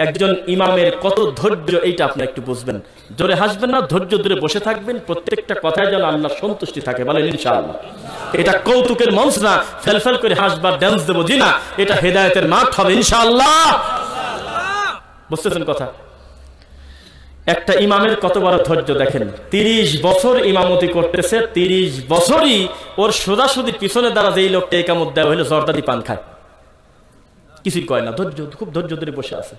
একজন ইমামের কত ধৈর্য এইটা আপনি একটু বুঝবেন। জোরে হাসবেন না, ধৈর্য ধরে বসে থাকবেন, প্রত্যেকটা কথায় যেন আল্লাহর সন্তুষ্টি থাকে, বলেন ইনশাআল্লাহ। এটা কৌতুকের মঞ্চ না, ফেলফেল করে হাসবার ড্যান্স দেবো জি না, এটা হেদায়েতের মাঠ হবে ইনশাআল্লাহ। বুঝতেছেন কথা? একটা ইমামের কত বড় ধৈর্য দেখেন। 30 বছর ইমামতি করতেছে, 30 বছরই ওর সোজাসুজি পিছনে দ্বারা যেই লোকটা ইকামত দেওয়া হইলো জর্দাদি পান খায়, কিছুই কয় না, ধৈর্য, খুব ধৈর্য ধরে বসে আছে।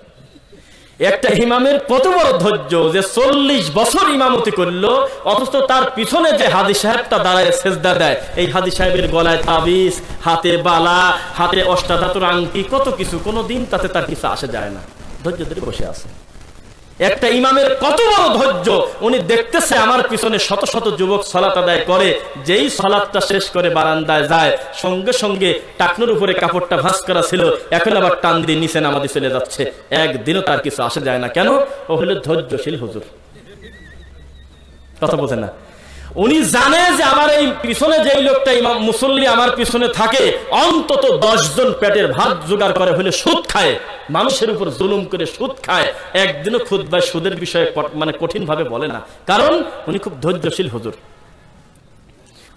একটা ইমামের কত বড় ধৈর্য যে 40 বছর ইমামতি করলো, অথচ তার পিছনে যে হাদি সাহেবটা দাঁড়ায় সেজদা দেয়, এই হাদি সাহেবের গলায় তাবিজ, হাতে বালা, হাতে অষ্টাধাতুর আংটি, কত কিছু, কোনো দিন তাতে তার কিছু আসে যায় না, ধৈর্য ধরে বসে আছে। একটা ইমামের কত বড় ধৈর্য, উনি দেখতেছে আমার পিছনে শত শত যুবক সালাত আদায় করে, যেই সালাতটা শেষ করে বারান্দায় যায়, সঙ্গে সঙ্গে টাকনুর উপরে কাপড়টা ভাঁজ করা ছিল, এখন আবার টান দিয়ে নিচে নামাজে চলে যাচ্ছে, একদিনও তার কিছু আসে যায় না। কেন? ও হলো ধৈর্যশীল হুজুর। কথা বোঝে না? উনি জানে যে আমার এই পিছনে যেই লোকটা ইমাম মুসল্লি আমার পিছনে থাকে, অন্তত 10 জন পেটের ভাত জোগাড় করে হলে সুদ খায়, মানুষের উপর জুলুম করে সুদ খায়, একদিনও খুতবায় সুদের বিষয়ে মানে কঠিন ভাবে বলে না, কারণ উনি খুব ধৈর্যশীল হুজুর।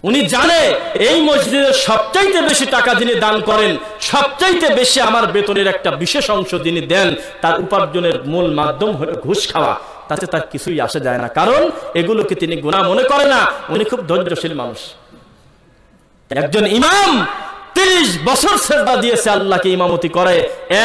উনি জানে এই মসজিদের সবচাইতে বেশি টাকা যিনি দান করেন, সবচাইতে বেশি আমার বেতনের একটা বিশেষ অংশ যিনি দেন, তার উপার্জনের মূল মাধ্যম হলো ঘুষ খাওয়া, তাতে তার কিছুই আসে যায় না, কারণ এগুলোকে তিনি গুনাহ মনে করে না, উনি খুব ধৈর্যশীল মানুষ। একজন ইমাম 30 বছর সেজদা দিয়েছে আল্লাহকে, ইমামতি করে,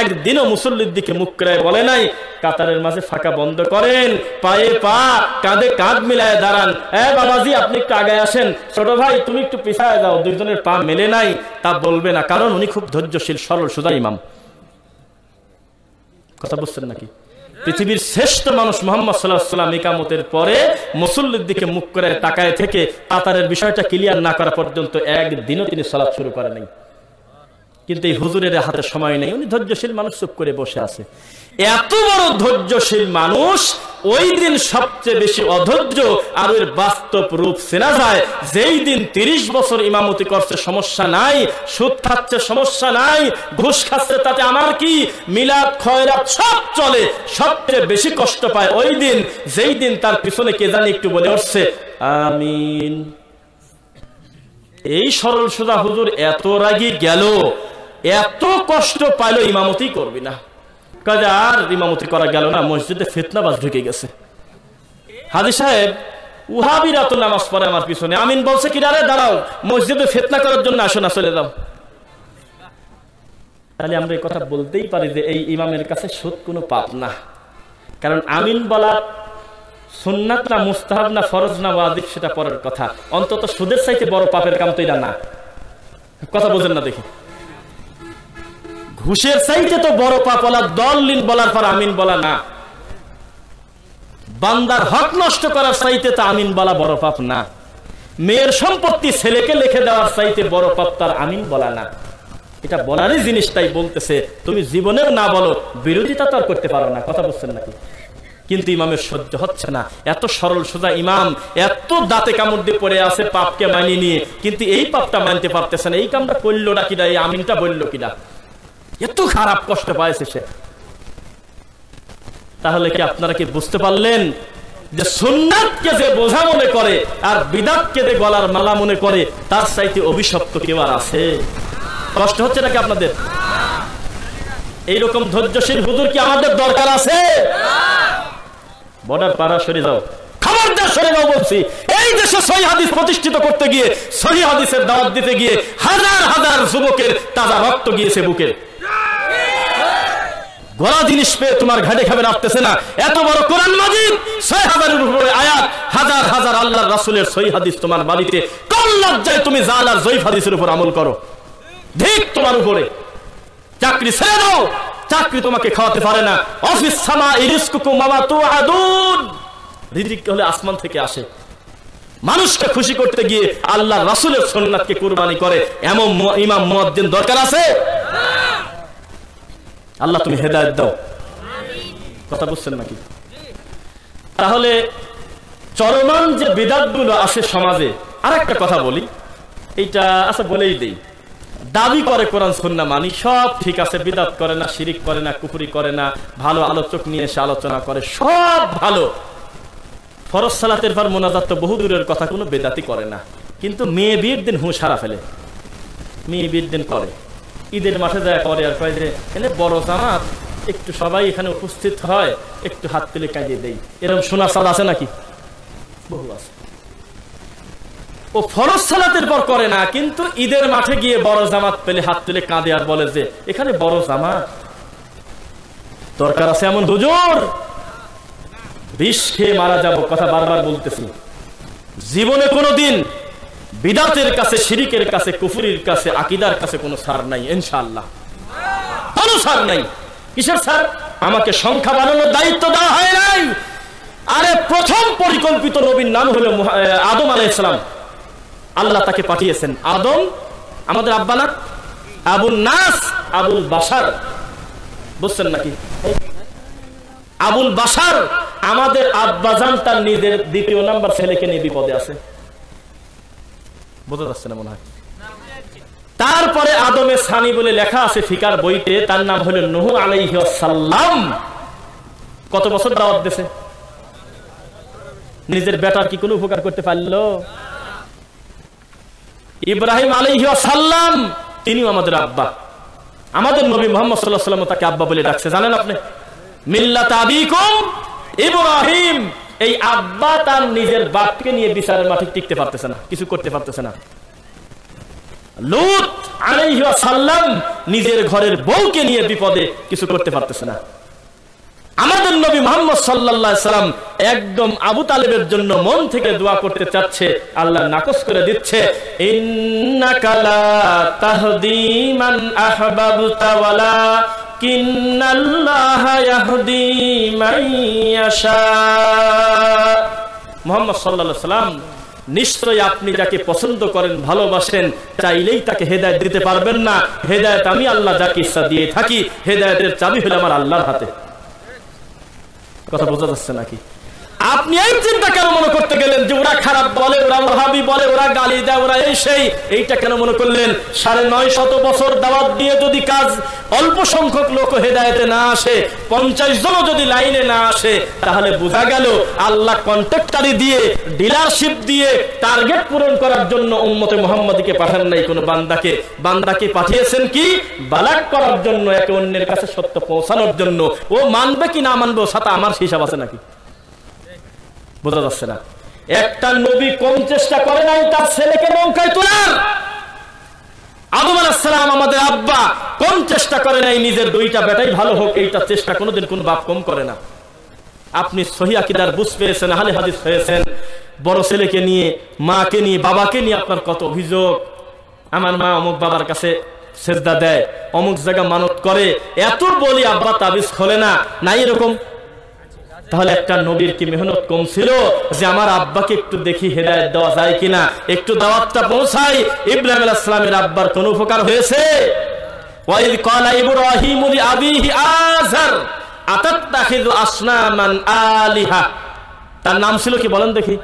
একদিনও মুসল্লির দিকে মুখ করে বলে নাই কাতারের মাঝে ফাঁকা বন্ধ করেন, পায়ে পা, কাঁধে কাঁধ মিলায় দাঁড়ান, বাবাজি আপনি একটু আগে আসেন, ছোট ভাই তুমি একটু পিছায় যাও, দুইজনের পা মেলে নাই, তা বলবে না, কারণ উনি খুব ধৈর্যশীল সরল সোজা ইমাম। কথা বুঝছেন নাকি? পৃথিবীর শ্রেষ্ঠ মানুষ মুহাম্মদ সাল্লাল্লাহু আলাইহি ওয়াসাল্লাম ইকামতের পরে মুসল্লির দিকে মুখ করে তাকায় থেকে কাতারের বিষয়টা ক্লিয়ার না করা পর্যন্ত একদিনও তিনি সালাত শুরু করেন নাই। কিন্তু এই হুজুরের হাতে সময় নেই, উনি ধৈর্যশীল মানুষ, চুপ করে বসে আছে। এত বড় ধৈর্যশীল মানুষ, ওই দিন সবচেয়ে বেশি অধৈর্য আর এর বাস্তব রূপ চেনা যায় যেই দিন 30 বছর ইমামতি করছে, সমস্যা নাই, সুদ খাচ্ছে সমস্যা নাই, ঘুষ খাচ্ছে তাতে আমার কি, মিলাদ খয়রাত সব চলে, সবচেয়ে বেশি কষ্ট পায় ওই দিন যেই দিন তার পিছনে কে জানি একটু বলে উঠছে আমিন। এই সরল সোজা হুজুর এত রাগি গেল, এত কষ্ট পাইলো, ইমামতি করবি না, কাজে আর ইমামতি করা গেল না, মসজিদে ফিতনাবাজ ঢুকে গেছে। হাজী সাহেব ওয়াহাবীরা তো নামাজ পড়ে আমার পিছনে, আমিন বলছে কি, আরে দাঁড়াও, মসজিদে ফিতনা করার জন্য আসো না, চলে যাও। তাহলে আমরা এই কথা বলতেই পারি যে এই ইমামের কাছে সুদ কোনো পাপ না, কারণ আমিন বলা সুন্নাত না, মুস্তাহাব না, ফরজ না, ওয়াজিব সেটা পরের কথা, অন্তত সুদের চাইতে বড় পাপের কাম তো এটা না। কথা বোঝেন না দেখি? ঘুষের চাইতে তো বড় পাপ বলা, দলিল বলার পর আমিন বলা না, বান্দার হক নষ্ট করার চাইতে তো আমিন বলা বড় পাপ না, মেয়ের সম্পত্তি ছেলেকে লিখে দেওয়ার চাইতে বড় পাপ তার আমিন বলা না। এটা বলারই জিনিসটাই বলতেছে, তুমি জীবনের না বলো, বিরোধিতা তো আর করতে পারো না। কথা বলছেন নাকি? কিন্তু ইমামের সহ্য হচ্ছে না, এত সরল সোজা ইমাম, এত দাঁতে কামড় দিয়ে পড়ে আছে পাপকে মানিয়ে নিয়ে, কিন্তু এই পাপটা মানতে পারতেছে না, এই কামটা করলো না কিনা, এই আমিনটা বললো কিনা, এত খারাপ কষ্ট পাইছে সে। তাহলে কি আপনারা কি বুঝতে পারলেন যে সুন্নাতকে যে বোঝা মনে করে আর বিদআতকে যে গলার মালা মনে করে, তার চাইতে অভিশপ্ত কেউ আর আছে? কষ্ট হচ্ছে নাকি আপনাদের? এইরকম ধৈর্যশীল হুজুর কি আমাদের দরকার আছে? বর্ডার পাড়া সরে যাও, খবরদার সরে যাও বলছি। এই দেশে সহিহ হাদিস প্রতিষ্ঠিত করতে গিয়ে, সহিহ হাদিসের দাওয়াত দিতে গিয়ে হাজার হাজার যুবকের তাজা রক্ত গিয়েছে বুকে। গলা জিনিস পেয়ে তোমার ঘাটে খাবে রাখতেছে না, এত বড় কোরআন মাজিদ, 6000-এর উপরে আয়াত, হাজার হাজার আল্লাহর রাসূলের সহিহ হাদিস তোমার বাড়িতে, কোন লজ্জায় তুমি জাল আর জয়ীফ হাদিসের উপর আমল করো? ঠিক তোমার উপরে। চাকরি ছেড়ে দাও, চাকরি তোমাকে খাওয়াতে পারে না। অফিস সামা ইরিজকুকুম ওয়া তুআদুন, রিজিক হলে আসমান থেকে আসে। মানুষকে খুশি করতে গিয়ে আল্লাহর রাসূলের সুন্নাতকে কুরবানি করে এমন ইমাম মুয়াজ্জিন দরকার আছে? আল্লাহ তুমি হেদায়েত দাও। কথা বুঝছেন নাকি? তাহলে চরমান যে বিদআতগুলো আছে সমাজে, আরেকটা কথা বলি, এইটা আচ্ছা বলেই দেই, দাবি করে কোরআন সুন্নাহ মানি, সব ঠিক আছে, বিদআত করে না, শিরিক করে না, কুফরি করে না, ভালো আলোচক নিয়ে এসে আলোচনা করে, সব ভালো। ফরজ সালাতের পর মোনাজাত তো বহু দূরের কথা, কোনো বেদাতি করে না। কিন্তু মেয়ে বিয়ের দিন হুঁশ হারা ফেলে, মেয়ে বিয়ের দিন করে, ঈদের মাঠে যায় করে, আর কয় যে এনে বড় জামাত, একটু সবাই এখানে উপস্থিত হয়, একটু হাত তুলে কাঁদিয়ে দেই, এরকম শোনা চাল আছে নাকি? বহু আছে। ও ফরজ সালাতের পর করে না, কিন্তু ঈদের মাঠে গিয়ে বড় জামাত পেলে হাত তুলে কাঁদে আর বলে যে এখানে বড় জামাত। দরকার আছে এমন হুজুর? বিষ খেয়ে মারা যাব, কথা বারবার বলতেছি। জীবনে কোনোদিন বিদআতের কাছে, শিরিকের কাছে, কুফরির কাছে, আকীদার কাছে কোনো ছাড় নাই ইনশাআল্লাহ, কোনো ছাড় নাই। কিসের ছাড়? আমাকে সংখ্যা বানানোর দায়িত্ব দেওয়া হয় নাই। আরে প্রথম পরিকল্পিত নবীর নাম হলো আদম আলাইহিস সালাম। আল্লাহ তাকে পাঠিয়েছেন। আদম আমাদের আব্বা না, আবুল নাস, আবুল বাশার, বুঝছেন নাকি? আবুল বাশার আমাদের আব্বাজান তার নিজের দ্বিতীয় নাম্বার ছেলেকে নিয়ে বিপদে আছে, বোঝা যাচ্ছে না মনে হয়। তারপরে আদমে সানি বলে লেখা আছে ফিকার বইতে, তার নাম হলো নূহ আলাইহিস সালাম। কত বছর দাওয়াত দিয়েছে? নিজের বেটার কি কোনো উপকার করতে পারলো? ইব্রাহিম আলাইহিস সালাম, তিনিও আমাদের আব্বা। আমাদের নবী মুহাম্মদ সাল্লাল্লাহু আলাইহি ওয়াসাল্লাম তাকে আব্বা বলে ডাকছে, জানেন আপনি? মিল্লাত আবিকুম ইব্রাহিম। এই আব্বা তার নিজের বাপকে নিয়ে বিচারের মাঠে টিকতে পারতেছে না, কিছু করতে পারতেছে না। লূত আলাইহিস সালাম নিজের ঘরের বউকে নিয়ে বিপদে, কিছু করতে পারতেছে না। আমাদের নবী মুহাম্মদ সাল্লাল্লাহু আলাইহি সাল্লাম একদম আবু তালেবের জন্য মন থেকে দোয়া করতে চাচ্ছে, আল্লাহ নাকচ করে দিচ্ছে, ইন্নাকা লা তাহদি মান আহবাবতা ওয়ালাকিন্নাল্লাহা ইয়াহদি মান ইয়াশা। মুহাম্মদ সাল্লাল্লাহু আলাইহি সাল্লাম, নিশ্চয়ই আপনি যাকে পছন্দ করেন, ভালোবাসেন, চাইলেই তাকে হেদায়েত দিতে পারবেন না। হেদায়েত আমি আল্লাহ যাকে ইচ্ছা দিয়ে থাকি, হেদায়েতের চাবি হলো আমার আল্লাহর হাতে। কথা বোঝা যাচ্ছে নাকি? আপনি এই চিন্তা কেন মনে করতে গেলেন যে ওরা খারাপ বলে, ওরা ওয়াহাবি বলে, ওরা গালি দেয়, ওরা এই সেই, এইটা কেন মনে করলেন? 950 বছর দাওয়াত দিয়ে যদি কাজ, অল্প সংখ্যক লোক হেদায়েতে না আসে, 50 জনও যদি লাইনে না আসে, তাহলে বোঝা গেল আল্লাহ কন্ট্রাক্টরি দিয়ে, ডিলারশিপ দিয়ে টার্গেট পূরণ করার জন্য উম্মতে মুহাম্মাদীকে পাঠান নাই কোন বান্দাকে। বান্দাকে পাঠিয়েছেন কি? বালাগ করার জন্য, একে অন্যের কাছে সত্য পৌঁছানোর জন্য। ও মানবে কি না মানবে সাথে আমার হিসাব আছে নাকি? বোঝা যাচ্ছে না? একটা নবী কম চেষ্টা করে নাই তার ছেলেকে নৌকায় তোলার। আদম আলাইহিস সালাম আমাদের আব্বা কম চেষ্টা করে নাই নিজের দুইটা বেটাই ভালো হোক, এইটা চেষ্টা কোনোদিন কোন বাপ কম করে না। আপনি সহিহ আকীদার বুঝ পেয়েছেন, আহলে হাদিস হয়েছেন, বড় ছেলেকে নিয়ে, মাকে নিয়ে, বাবাকে নিয়ে আপনার কত অভিযোগ। আমার মা অমুক বাবার কাছে সেজদা দেয়, অমুক জায়গা মানত করে, এত বলি আব্বা তাবিজ খোলে না, নাই এরকম? তাহলে একটা নবীর কি মেহনত কম ছিল যে আমার আব্বাকে একটু দেখি হেদায়েত দেওয়া যায় কিনা, একটু দাওয়াতটা পৌঁছাই? ইব্রাহিম আলাইহিস সালামের আব্বার কোন উপকার হয়েছে? ওয়াইদ ক্বালা ইব্রাহিমু লিআবিহি আযার আতাত্তাখিযু আসনামান আলিহা। তার নাম ছিল কি বলেন দেখি?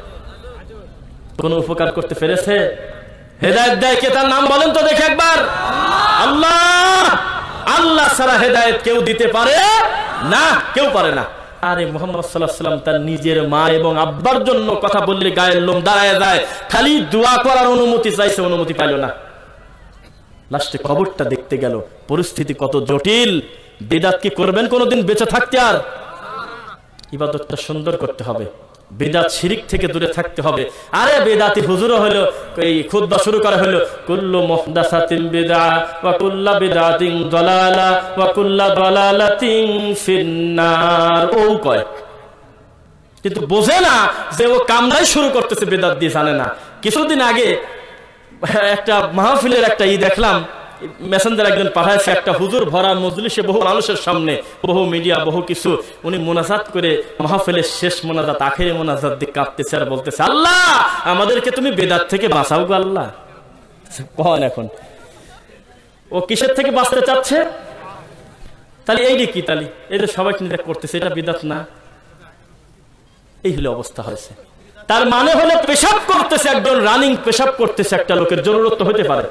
কোন উপকার করতে পেরেছে? হেদায়েত দেয় কে? তার নাম বলেন তো দেখি একবার। আল্লাহ। আল্লাহ ছাড়া হেদায়েত কেউ দিতে পারে না, কেউ পারে না। আরে মুহাম্মদ সাল্লাল্লাহু আলাইহি ওয়াসাল্লাম তার নিজের মা এবং আব্বার জন্য কথা বললে গায়ের লোম দাঁড়ায় যায়, খালি দোয়া করার অনুমতি চাইছে, অনুমতি পাইল না। লাস্টে খবরটা দেখতে গেল, পরিস্থিতি কত জটিল। বিদআত কি করবেন কোনোদিন বেঁচে থাকতে? আর ইবাদতটা সুন্দর করতে হবে, বিদআত শিরিক থেকে দূরে থাকতে হবে। আরে বেদাতি হুজুরও হলো, এই খুতবা শুরু করা হলো, কুল্লু মুহদাসাতিন বিদআ ওয়া কুল্লু বিদআতিন দালালা ওয়া কুল্লু দালালাতিন ফিন্নার। ও কয়, কিন্তু বোঝে না যে ও কামরাই শুরু করতেছে বেদাত দিয়ে, জানে না। কিছুদিন আগে একটা মাহফিলের একটা দেখলাম, মেসেঞ্জার একজন পাঠাইছে, একটা হুজুর ভরা মজলিসে, বহু মানুষের সামনে, বহু মিডিয়া, বহু কিছু, উনি মোনাজাত করে, মাহফিলের শেষ মোনাজাত, আখেরি মোনাজাত দিয়ে কাঁদতেছে আর বলতেছে, আল্লাহ আমাদেরকে তুমি বেদাত থেকে বাঁচাও গো আল্লাহ। কখন এখন ও কিসের থেকে বাঁচতে চাচ্ছে? তাহলে এই কি? তাহলে এই যে সবাই কিন্তু করতেছে, এটা বিদআত না? এই হলো অবস্থা হয়েছে। তার মানে হলো পেশাব করতেছে একজন, রানিং পেশাব করতেছে একটা লোকের, জরুরত তো হতে পারে,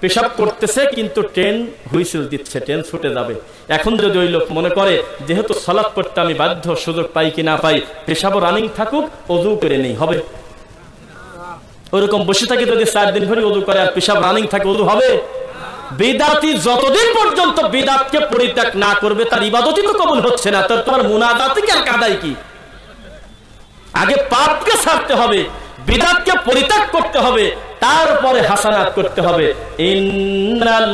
পেশাব করতেছে কিন্তু ট্রেন হুইসেল দিচ্ছে, ট্রেন ছুটে যাবে। এখন যদি ওই লোক মনে করে যেহেতু সালাত পড়তে আমি বাধ্য, সুযোগ পাই কি না পাই, পেশাব রানিং থাকুক, ওযু করে নেই, হবে? ওরকম বসে থাকে যদি 4 দিন ধরে ওযু করে আর পেশাব রানিং থাকে, ওযু হবে? বিদাতি যতদিন পর্যন্ত বিদাতকে পরিত্যাগ না করবে তার ইবাদতই তো কবুল হচ্ছে না। তো তোমার মুনাজাতই কি আর কাদাই কি? আগে পাপকে ছাড়তে হবে, বিদাতকে পরিত্যাগ করতে হবে, তারপরে হাসানাত করতে হবে। ইন্নাল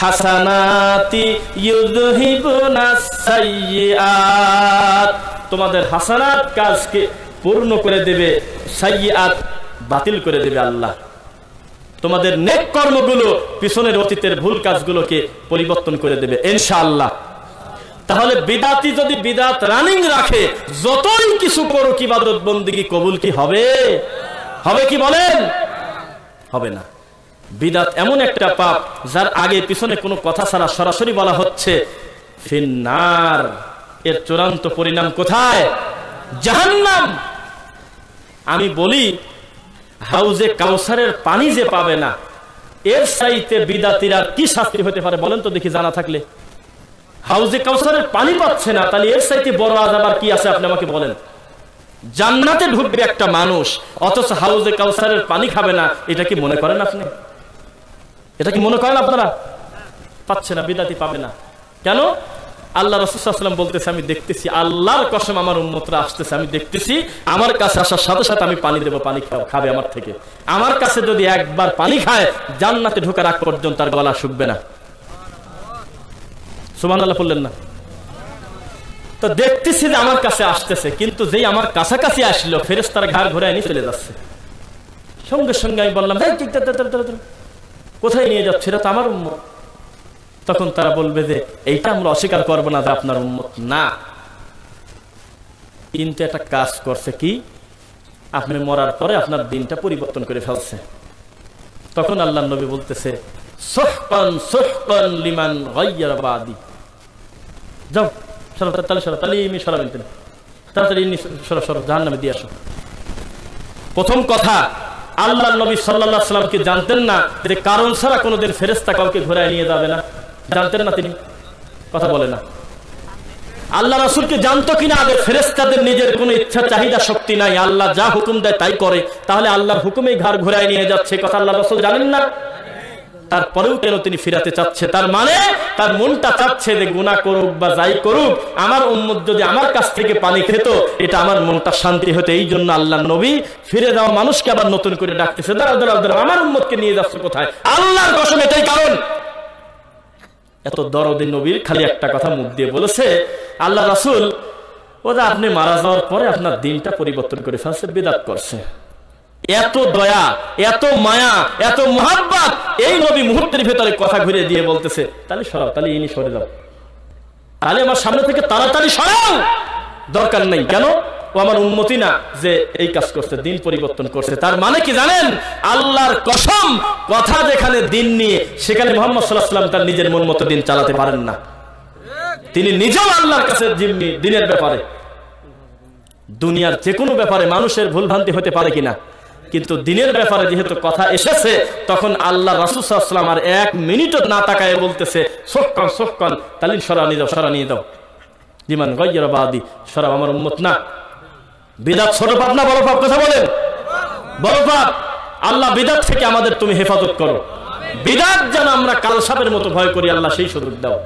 হাসানাতি ইউযহিবুনাস সাইয়্যাত, তোমাদের হাসানাত কাজকে পূর্ণ করে দেবে, সাইয়্যাত বাতিল করে দেবে আল্লাহ। তোমাদের নেক কর্মগুলো, পিছনের অতীতের ভুল কাজগুলোকে পরিবর্তন করে দেবে ইনশাআল্লাহ। তাহলে বিদাতি যদি বিদাত রানিং রাখে, যতই কিছু করুক ইবাদত বন্দেগী কবুল কি হবে? হবে কি বলেন? হবে না। বিদাত এমন একটা পাপ যার আগে পিছনে কোনো কথা ছাড়া সরাসরি বলা হচ্ছে ফিন্নার, এর চূড়ান্ত পরিণাম কোথায়? জাহান্নাম। আমি বলি হাউজে কাউসারের পানি যে পাবে না, এর চাইতে বিদাতিরা কি শাস্তি হতে পারে বলেন তো দেখি, জানা থাকলে। হাউজে কাউসারের পানি পাচ্ছে না, তাহলে এর চাইতে বড় আযাব আর কি আছে আপনি আমাকে বলেন? জান্নাতে ঢুকবে একটা মানুষ, অথচ হাউজে কাউসারের পানি খাবে না, এটা কি মনে করেন আপনি? এটা কি মনে করেন আপনারা? পাচ্ছে না, বিদাতি পাবে না কেন? আল্লাহ রাসূল সাল্লাল্লাহু আলাইহি ওয়াসাল্লাম বলতেছে, আমি দেখতেছি, আল্লাহর কসম আমার উম্মতরা আসতেছে, আমি দেখতেছি আমার কাছে আসার সাথে সাথে আমি পানি দেব, পানি খাবে আমার থেকে। আমার কাছে যদি একবার পানি খায়, জান্নাতে ঢোকার আগ পর্যন্ত তার গলা শুকবে না। সুবহানাল্লাহ বললেন না? তো দেখতেছি যে আমার কাছে আসতেছে, কিন্তু যেই আমার কাছাকাছি আসলো ফেরেশতারা ঘাড় ঘুরায় নিয়ে চলে যাচ্ছে। সঙ্গে সঙ্গে আমি বললাম, কোথায় নিয়ে যাচ্ছে? এটা তো আমার উম্মত। তখন তারা বলবে যে এইটা আমরা অস্বীকার করবো না যে আপনার উম্মত না, কিন্তু একটা কাজ করছে কি, আপনি মরার পরে আপনার দিনটা পরিবর্তন করে ফেলছে। তখন আল্লাহর নবী বলতেছে, সুহকান সুহকান লিমান গায়্যারা বাদি। যাও সরো, তাড়াতাড়ি সরাবেন, তাড়াতাড়ি সরো, জাহান্নামে দিয়ে আসো। প্রথম কথা, আল্লাহর নবী সাল্লাল্লাহু আলাইহি ওয়াসাল্লাম কি জানতেন না যে কারণ ছাড়া কোনোদিন ফেরেশতা কাউকে ঘোরায় নিয়ে যাবে না? জানতেন না তিনি? কথা বলে না। আল্লাহ রাসূলকে জানতো কিনা আগে ফেরেশতাদের নিজের কোনো ইচ্ছা চাহিদা শক্তি নাই, আল্লাহ যা হুকুম দেয় তাই করে, তাহলে আল্লাহর হুকুমেই ঘাড় ঘোরায় নিয়ে যাচ্ছে, কথা আল্লাহ রাসূল জানেন না? তারপরেও কেন তিনি ফিরাতে চাচ্ছে? তার মানে তার মনটা চাচ্ছে যে গুনাহ করুক বা যাই করুক, আমার উম্মত যদি আমার কাছ থেকে পানি খেত, এটা আমার মনটা শান্তি হতো। এই জন্য আল্লাহর নবী ফিরে যাওয়া মানুষকে আবার নতুন করে ডাকতেছে, দাঁড়াও, আমার উম্মতকে নিয়ে যাচ্ছে কোথায়? আল্লাহর কসম এটাই কারণ। এত দরদি নবীর খালি একটা কথা মুখ দিয়ে বলেছে, আল্লাহ রাসূল ওরা আপনি মারা যাওয়ার পরে আপনার দিনটা পরিবর্তন করে ফেলছে, বিদআত করছে। এত দয়া, এত মায়া, এত মুহাব্বত, এই নবী মুহূর্তের ভিতরে কথা ঘুরে দিয়ে বলতেছে, তাহলে সরাও, তাহলে ইনি সরে যাও, তাহলে আমার সামনে থেকে তাড়াতাড়ি সরাও, দরকার নেই। কেন? ও আমার উম্মতি না যে এই কাজ করছে, দিন পরিবর্তন করছে। তার মানে কি জানেন? আল্লাহর কসম, কথা যেখানে দিন নিয়ে, সেখানে মুহাম্মদ সাল্লাল্লাহু আলাইহি ওয়াসাল্লাম তার নিজের মন মতো দিন চালাতে পারেন না। তিনি নিজেও আল্লাহর কাছে জিম্মি দিনের ব্যাপারে। দুনিয়ার যে কোনো ব্যাপারে মানুষের ভুলভ্রান্তি হতে পারে কিনা, কিন্তু দিনের ব্যাপারে যেহেতু কথা এসেছে, তখন আল্লাহ রাসূল সাল্লাল্লাহু আলাইহি ওয়াসাল্লাম আর 1 মিনিটও না তাকায় বলতেছে, সুহকান, তাহলে সরা নিয়ে দাও, লিমান গায়্যারা বাদি, সরা আমার উম্মত না। বিদআত ছোট পাপ না বড় পাপ? কথা বলেন। বড় পাপ। আল্লাহ বিদআত থেকে আমাদের তুমি হেফাজত করো, বিদআত যেন আমরা কালসাপের মতো ভয় করি, আল্লাহ সেই সুযোগ দাও।